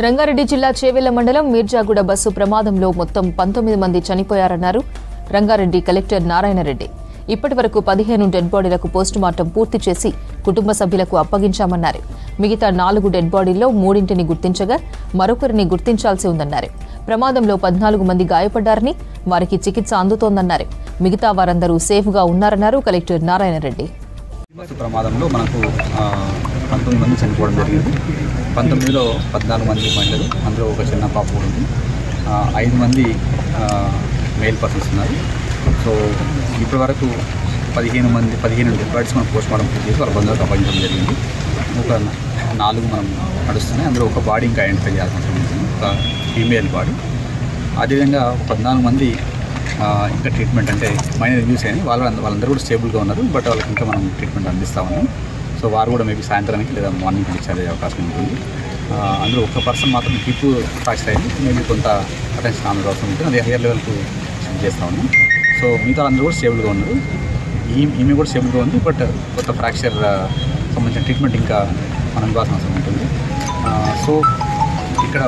రంగారెడ్డి జిల్లా చేవెళ్ల మండలం మీర్జాగూడ బస్సు ప్రమాదంలో మొత్తం 19 మంది చనిపోయారన్నారు రంగారెడ్డి కలెక్టర్ నారాయణరెడ్డి. ఇప్పటివరకు 15 డెడ్ బాడీలకు పోస్టుమార్టం పూర్తి చేసి కుటుంబ సభ్యులకు అప్పగించామన్నారు. మిగతా 4 డెడ్ బాడీల్లో 3ని గుర్తించగా మరొకరిని గుర్తించాల్సి ఉందన్నారు. ప్రమాదంలో 14 మంది గాయపడ్డారని, వారికి చికిత్స అందుతోందన్నారు. మిగతా వారందరూ సేఫ్గా ఉన్నారన్నారు కలెక్టర్ నారాయణరెడ్డి. బస్సు ప్రమాదంలో మనకు 19 మంది చనిపోవడం జరిగింది. 19లో 14 మంది మహిళలు, అందులో ఒక చిన్న పాప ఉంది. 5 మంది మేల్ పర్సన్స్ ఉన్నారు. సో ఇప్పటి వరకు 15 డెడ్ బాడీస్ మనం పోస్ట్మార్టం చేసి వాళ్ళ బంధువులకు అప్పగించడం జరిగింది. ఒక 4 మనం నడుస్తున్నాయి. అందులో ఒక బాడీ ఇంకా ఐడెంటిఫై చేయాల్సి ఉంటుంది, ఒక ఫీమేల్ బాడీ. అదేవిధంగా 14 మంది ఇంకా ట్రీట్మెంట్ అంటే మైనర్ యూస్ అయినాయి. వాళ్ళందరూ కూడా స్టేబుల్గా ఉన్నారు. బట్ వాళ్ళకి ఇంకా మనం ట్రీట్మెంట్ అందిస్తూ ఉన్నాం. సో వారు కూడా మేబీ సాయంత్రానికి లేదా మార్నింగ్ డిశ్చార్జ్ అయ్యే అవకాశం ఉంటుంది. అందులో ఒక పర్సన్ మాత్రం హిప్ ఫ్రాక్చర్ అయింది. మేబీ కొంత అటెన్షన్ ఆమె అవసరం ఉంటుంది. అది హైయర్ లెవెల్కు షిఫ్ట్ చేస్తూ ఉన్నాం. సో మిగతా అందరూ కూడా స్టేబుల్గా ఉన్నారు. ఈమె కూడా స్టేబుల్గా ఉంది. బట్ కొత్త ఫ్రాక్చర్ సంబంధించిన ట్రీట్మెంట్ ఇంకా మనం ఇవ్వాల్సిన అవసరం ఉంటుంది. సో ఇక్కడ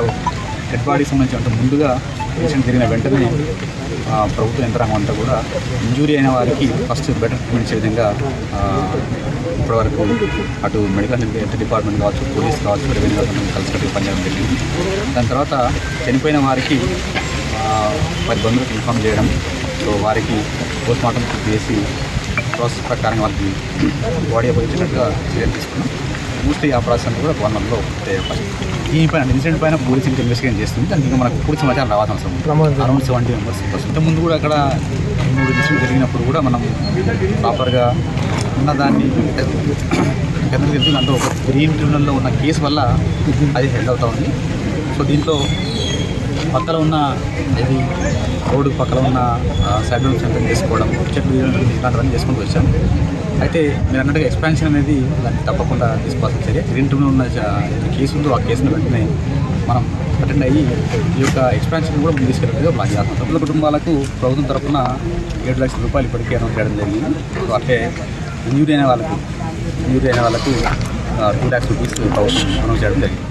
డెడ్ బాడీ సంబంధించి అంటే ముందుగా పేషెంట్ జరిగిన వెంటనే ప్రభుత్వ యంత్రాంగం అంతా కూడా ఇంజూరీ అయిన వారికి ఫస్ట్ బెటర్ ట్రీట్మెంట్ ఇచ్చే విధంగా ఇప్పటివరకు అటు మెడికల్ హెల్త్ డిపార్ట్మెంట్ కావచ్చు, పోలీస్ కావచ్చు, రెవెన్యూ గవర్నమెంట్ కలిసి పనిచేయడం జరిగింది. దాని తర్వాత చనిపోయిన వారికి వారి బంధువులకు ఇన్ఫామ్ చేయడం, సో వారికి పోస్ట్మార్టం చేసి ప్రాసెస్ ప్రకారం వారికి బాడీ అప్పగించేటట్టుగా చర్యలు తీసుకున్నాం. మోస్ట్లీ ఆ ప్రాసెస్ కూడా గవర్నమెంట్లో దీనిపైన ఇన్సిడెంట్ పైన పోలీస్ ఇంకా ఇన్వెస్టిగేషన్ చేస్తుంది. దానికి ఇంకా మనకు పూర్తి సమాచారం రావాల్సిన అవసరం. Around 70 members. ఇంతకుముందు కూడా అక్కడ 3 ఇన్సిడెంట్ జరిగినప్పుడు కూడా మనం ప్రాపర్గా ఉన్నదాన్ని ఎందుకు తెలుస్తుంది అంటే ఒక గ్రీన్ ట్రిబ్యునల్లో ఉన్న కేసు వల్ల అది హెల్డ్ అవుతూ ఉంది. సో దీంట్లో పక్కన ఉన్న ఇది రోడ్డు పక్కన ఉన్న సైడ్ సెంటర్ చేసుకోవడం, చెట్లు ఇలాంటివన్నీ చేసుకుంటూ వచ్చాం. అయితే మీరు అన్నట్టుగా ఎక్స్పాన్షన్ అనేది దాన్ని తప్పకుండా తీసుకోవాల్సిన చర్య. గ్రీన్ ట్రిబ్యునల్ ఉన్న కేసు ఉందో ఆ కేసును వెంటనే మనం అటెండ్ అయ్యి ఈ యొక్క ఎక్స్పాన్షన్ కూడా ముందు తీసుకెళ్ళేది ప్లాన్ చేస్తాం. సభ్యుల కుటుంబాలకు ప్రభుత్వం తరఫున 7 లక్షల రూపాయలు ఇప్పటికే అనౌన్స్ చేయడం జరిగింది. సో అంటే ఇంజూరీ అయిన వాళ్ళకు 2 lakhs రూపీస్ ప్రభుత్వం అనౌన్స్ చేయడం జరిగింది.